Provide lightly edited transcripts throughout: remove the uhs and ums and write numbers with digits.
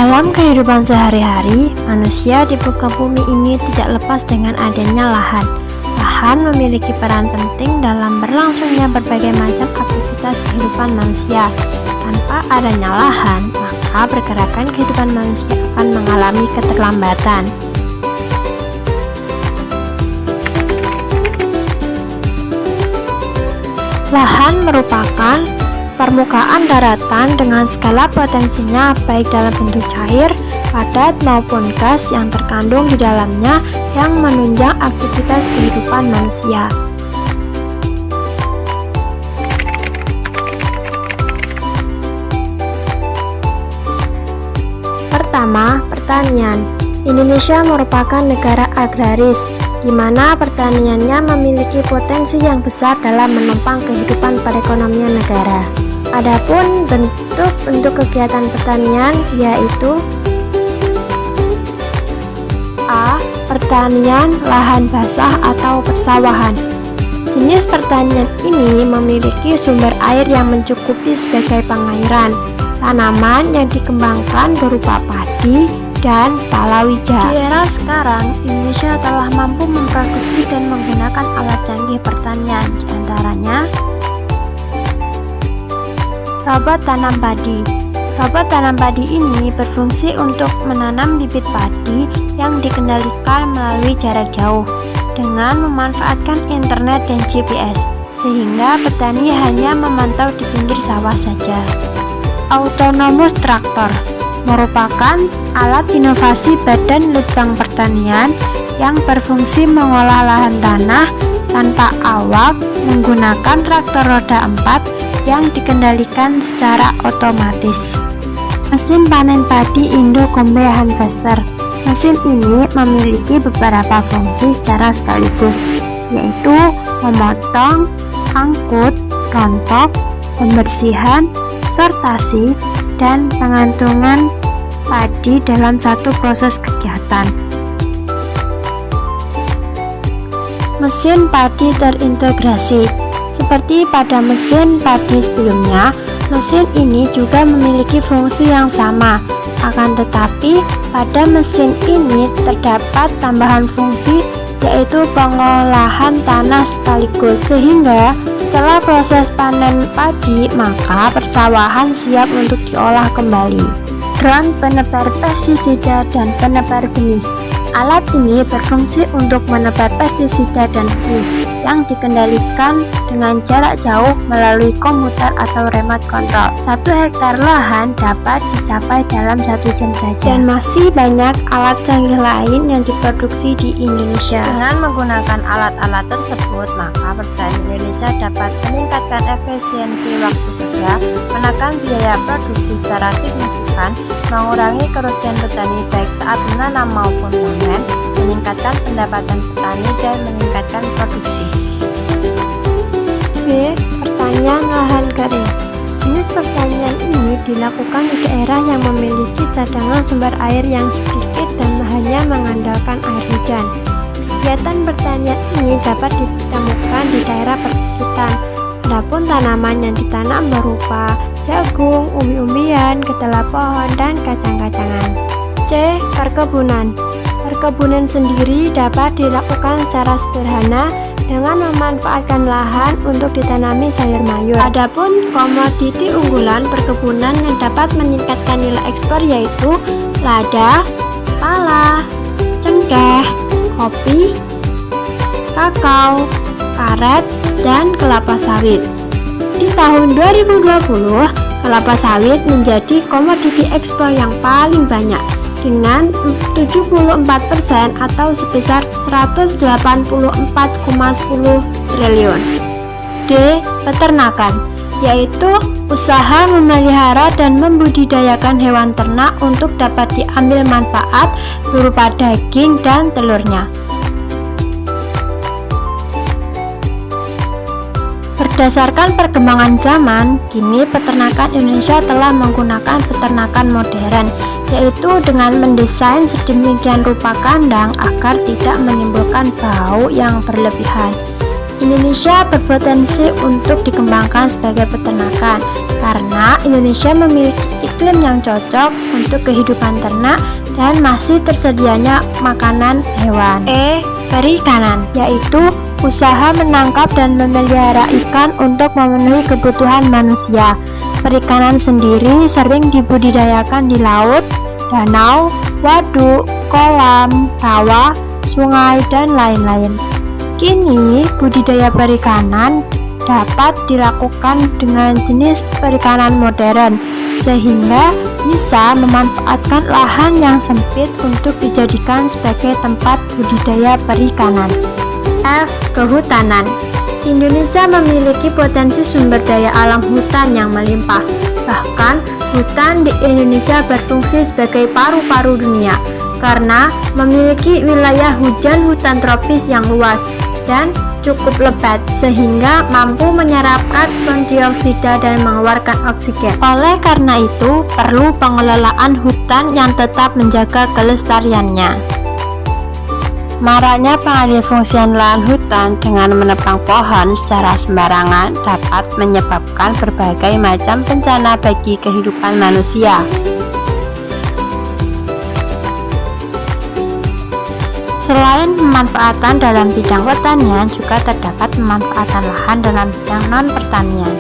Dalam kehidupan sehari-hari, manusia di muka bumi ini tidak lepas dengan adanya lahan. Lahan memiliki peran penting dalam berlangsungnya berbagai macam aktivitas kehidupan manusia. Tanpa adanya lahan, maka pergerakan kehidupan manusia akan mengalami keterlambatan. Lahan merupakan permukaan daratan dengan segala potensinya baik dalam bentuk cair, padat maupun gas yang terkandung di dalamnya yang menunjang aktivitas kehidupan manusia. Pertama, pertanian. Indonesia merupakan negara agraris, di mana pertaniannya memiliki potensi yang besar dalam menopang kehidupan perekonomian negara. Adapun bentuk-bentuk kegiatan pertanian yaitu A. Pertanian lahan basah atau persawahan. Jenis pertanian ini memiliki sumber air yang mencukupi sebagai pengairan. Tanaman yang dikembangkan berupa padi dan palawija. Di era sekarang, Indonesia telah mampu memproduksi dan menggunakan alat canggih pertanian, diantaranya robot tanam padi. Robot tanam padi ini berfungsi untuk menanam bibit padi yang dikendalikan melalui jarak jauh dengan memanfaatkan internet dan GPS, sehingga petani hanya memantau di pinggir sawah saja. Autonomous Tractor merupakan alat inovasi Badan Litbang Pertanian yang berfungsi mengolah lahan tanah tanpa awak menggunakan traktor roda 4 yang dikendalikan secara otomatis. Mesin panen padi Indo Combe Harvester. Mesin ini memiliki beberapa fungsi secara sekaligus, yaitu memotong, angkut, rontok, pembersihan, sortasi, dan pengantungan padi dalam satu proses kegiatan. Mesin padi terintegrasi. Seperti pada mesin padi sebelumnya, mesin ini juga memiliki fungsi yang sama. Akan tetapi, pada mesin ini terdapat tambahan fungsi, yaitu pengolahan tanah sekaligus, sehingga setelah proses panen padi, maka persawahan siap untuk diolah kembali. Drone penebar pestisida dan penebar benih. Alat ini berfungsi untuk menebar pestisida dan benih yang dikendalikan dengan jarak jauh melalui komputer atau remote control. 1 hektar lahan dapat dicapai dalam 1 jam saja. Dan masih banyak alat canggih lain yang diproduksi di Indonesia. Dengan menggunakan alat-alat tersebut, maka petani Indonesia dapat meningkatkan efisiensi waktu kerja, menekan biaya produksi secara signifikan, mengurangi kerugian petani baik saat menanam maupun panen, meningkatkan pendapatan petani dan meningkatkan produksi. B. Pertanian lahan kering. Jenis pertanian ini dilakukan di daerah yang memiliki cadangan sumber air yang sedikit dan hanya mengandalkan air hujan. Kegiatan pertanian ini dapat ditemukan di daerah perbukitan. Adapun tanaman yang ditanam berupa jagung, umbi-umbian, ketela pohon, dan kacang-kacangan. C. Perkebunan. Perkebunan sendiri dapat dilakukan secara sederhana dengan memanfaatkan lahan untuk ditanami sayur mayur. Adapun komoditi unggulan perkebunan yang dapat meningkatkan nilai ekspor yaitu lada, pala, cengkeh, kopi, kakao, karet, dan kelapa sawit. Di tahun 2020, kelapa sawit menjadi komoditi ekspor yang paling banyak dengan 74% atau sebesar 184,10 triliun. D. Peternakan, yaitu usaha memelihara dan membudidayakan hewan ternak untuk dapat diambil manfaat berupa daging dan telurnya. Berdasarkan perkembangan zaman, kini peternakan Indonesia telah menggunakan peternakan modern, yaitu dengan mendesain sedemikian rupa kandang agar tidak menimbulkan bau yang berlebihan. Indonesia berpotensi untuk dikembangkan sebagai peternakan karena Indonesia memiliki iklim yang cocok untuk kehidupan ternak dan masih tersedianya makanan hewan. Perikanan, yaitu usaha menangkap dan memelihara ikan untuk memenuhi kebutuhan manusia. Perikanan sendiri sering dibudidayakan di laut, danau, waduk, kolam, rawa, sungai, dan lain-lain. Kini, budidaya perikanan dapat dilakukan dengan jenis perikanan modern, sehingga bisa memanfaatkan lahan yang sempit untuk dijadikan sebagai tempat budidaya perikanan. Kehutanan. Indonesia memiliki potensi sumber daya alam hutan yang melimpah. Bahkan, hutan di Indonesia berfungsi sebagai paru-paru dunia karena memiliki wilayah hujan tropis yang luas dan cukup lebat sehingga mampu menyerap karbon dioksida dan mengeluarkan oksigen. Oleh karena itu, perlu pengelolaan hutan yang tetap menjaga kelestariannya. Maraknya pengalihfungsian lahan hutan dengan menebang pohon secara sembarangan dapat menyebabkan berbagai macam bencana bagi kehidupan manusia. Selain pemanfaatan dalam bidang pertanian, juga terdapat pemanfaatan lahan dalam bidang non-pertanian.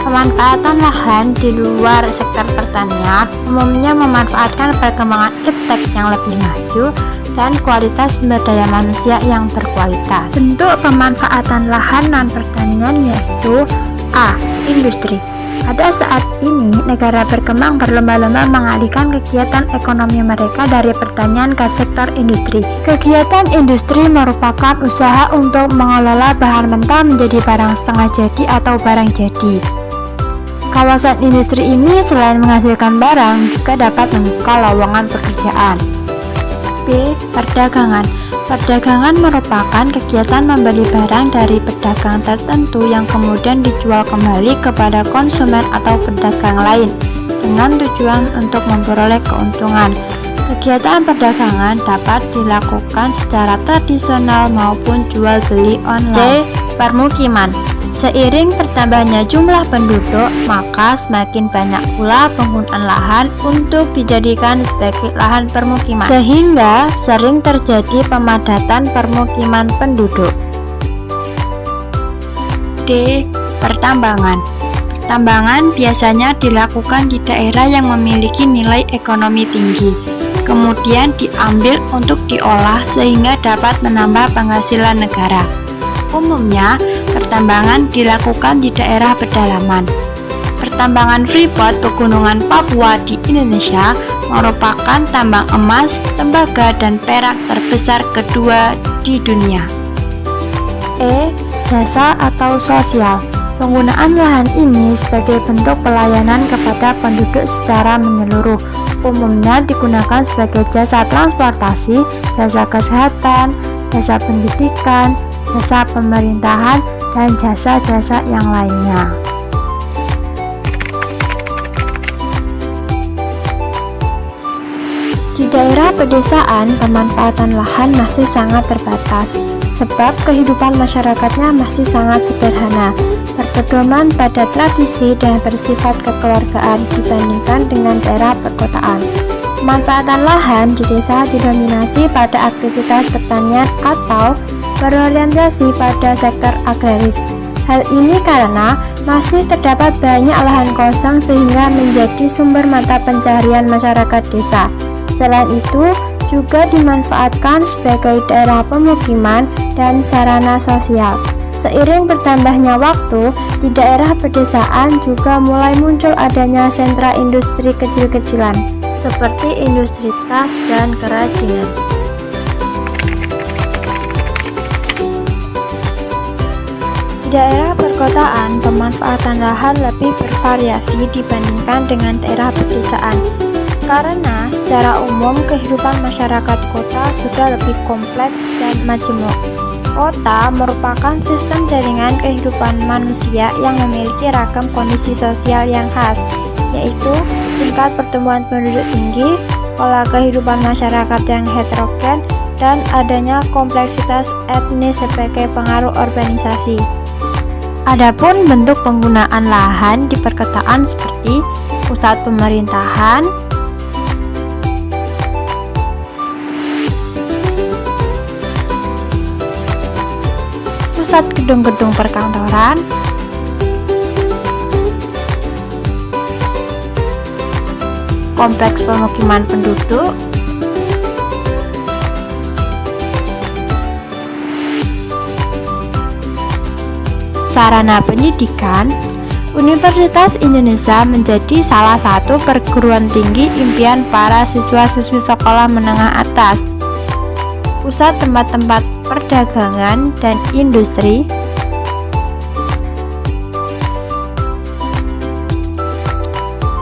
Pemanfaatan lahan di luar sektor pertanian umumnya memanfaatkan perkembangan iptek yang lebih maju dan kualitas sumber daya manusia yang berkualitas. Bentuk pemanfaatan lahan non-pertanian yaitu A. Industri. Pada saat ini, negara berkembang berlomba-lomba mengalihkan kegiatan ekonomi mereka dari pertanian ke sektor industri. Kegiatan industri merupakan usaha untuk mengelola bahan mentah menjadi barang setengah jadi atau barang jadi. Kawasan industri ini selain menghasilkan barang, juga dapat membuka lowongan pekerjaan. B. Perdagangan. Perdagangan merupakan kegiatan membeli barang dari pedagang tertentu yang kemudian dijual kembali kepada konsumen atau pedagang lain dengan tujuan untuk memperoleh keuntungan. Kegiatan perdagangan dapat dilakukan secara tradisional maupun jual beli online. C. Permukiman. Seiring bertambahnya jumlah penduduk, maka semakin banyak pula penggunaan lahan untuk dijadikan sebagai lahan permukiman, sehingga sering terjadi pemadatan permukiman penduduk. D. Pertambangan. Pertambangan biasanya dilakukan di daerah yang memiliki nilai ekonomi tinggi, kemudian diambil untuk diolah sehingga dapat menambah penghasilan negara. Umumnya, pertambangan dilakukan di daerah pedalaman. Pertambangan Freeport Pegunungan Papua di Indonesia merupakan tambang emas, tembaga, dan perak terbesar kedua di dunia. E. Jasa atau sosial. Penggunaan lahan ini sebagai bentuk pelayanan kepada penduduk secara menyeluruh. Umumnya digunakan sebagai jasa transportasi, jasa kesehatan, jasa pendidikan, jasa pemerintahan, dan jasa-jasa yang lainnya. Di daerah pedesaan, pemanfaatan lahan masih sangat terbatas, sebab kehidupan masyarakatnya masih sangat sederhana, berpedoman pada tradisi dan bersifat kekeluargaan dibandingkan dengan daerah perkotaan. Pemanfaatan lahan di desa didominasi pada aktivitas pertanian atau berorientasi pada sektor agraris. Hal ini karena masih terdapat banyak lahan kosong sehingga menjadi sumber mata pencaharian masyarakat desa. Selain itu, juga dimanfaatkan sebagai daerah pemukiman dan sarana sosial. Seiring bertambahnya waktu, di daerah pedesaan juga mulai muncul adanya sentra industri kecil-kecilan, seperti industri tas dan kerajinan. Di daerah perkotaan, pemanfaatan lahan lebih bervariasi dibandingkan dengan daerah pedesaan. Karena secara umum kehidupan masyarakat kota sudah lebih kompleks dan majemuk. Kota merupakan sistem jaringan kehidupan manusia yang memiliki ragam kondisi sosial yang khas, yaitu tingkat pertumbuhan penduduk tinggi, pola kehidupan masyarakat yang heterogen, dan adanya kompleksitas etnis sebagai pengaruh urbanisasi. Adapun bentuk penggunaan lahan di perkotaan seperti pusat pemerintahan, pusat gedung-gedung perkantoran, kompleks pemukiman penduduk, sarana pendidikan. Universitas Indonesia menjadi salah satu perguruan tinggi impian para siswa-siswi sekolah menengah atas. Pusat tempat-tempat perdagangan dan industri,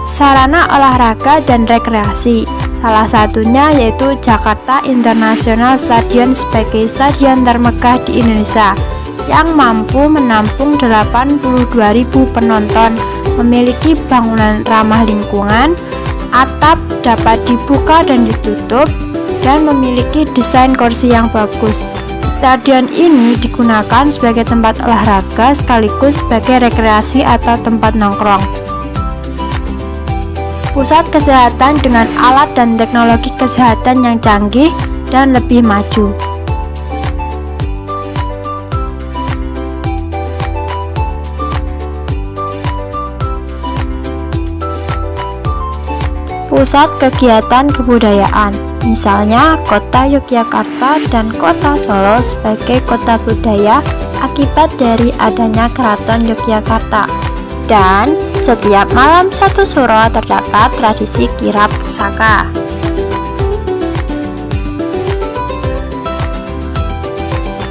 sarana olahraga dan rekreasi, salah satunya yaitu Jakarta International Stadium sebagai stadion termegah di Indonesia yang mampu menampung 82.000 penonton, memiliki bangunan ramah lingkungan, atap dapat dibuka dan ditutup, dan memiliki desain kursi yang bagus. Stadion ini digunakan sebagai tempat olahraga sekaligus sebagai rekreasi atau tempat nongkrong. Pusat kesehatan dengan alat dan teknologi kesehatan yang canggih dan lebih maju. Pusat kegiatan kebudayaan, misalnya Kota Yogyakarta dan Kota Solo sebagai kota budaya akibat dari adanya Keraton Yogyakarta. Dan setiap malam satu suro terdapat tradisi kirab pusaka.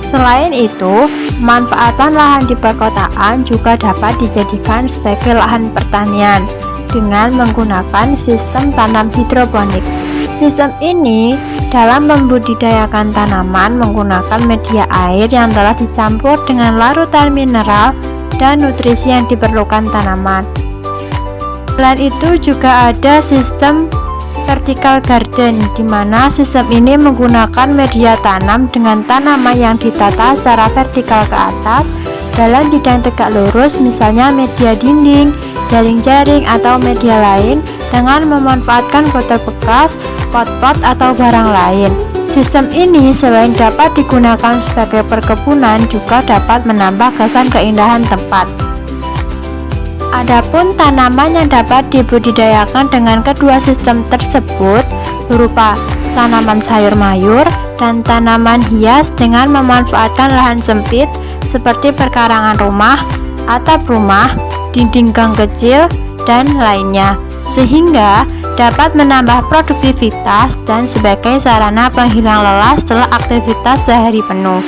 Selain itu, pemanfaatan lahan di perkotaan juga dapat dijadikan sebagai lahan pertanian dengan menggunakan sistem tanam hidroponik. Sistem ini dalam membudidayakan tanaman menggunakan media air yang telah dicampur dengan larutan mineral dan nutrisi yang diperlukan tanaman. Selain itu juga ada sistem vertical garden, di mana sistem ini menggunakan media tanam dengan tanaman yang ditata secara vertikal ke atas dalam bidang tegak lurus, misalnya media dinding, jaring-jaring, atau media lain dengan memanfaatkan botol bekas, pot-pot, atau barang lain. Sistem ini selain dapat digunakan sebagai perkebunan juga dapat menambah kesan keindahan tempat. Adapun tanaman yang dapat dibudidayakan dengan kedua sistem tersebut berupa tanaman sayur mayur dan tanaman hias dengan memanfaatkan lahan sempit seperti perkarangan rumah, atap rumah, dinding gang kecil, dan lainnya, sehingga dapat menambah produktivitas dan sebagai sarana penghilang lelah setelah aktivitas sehari penuh.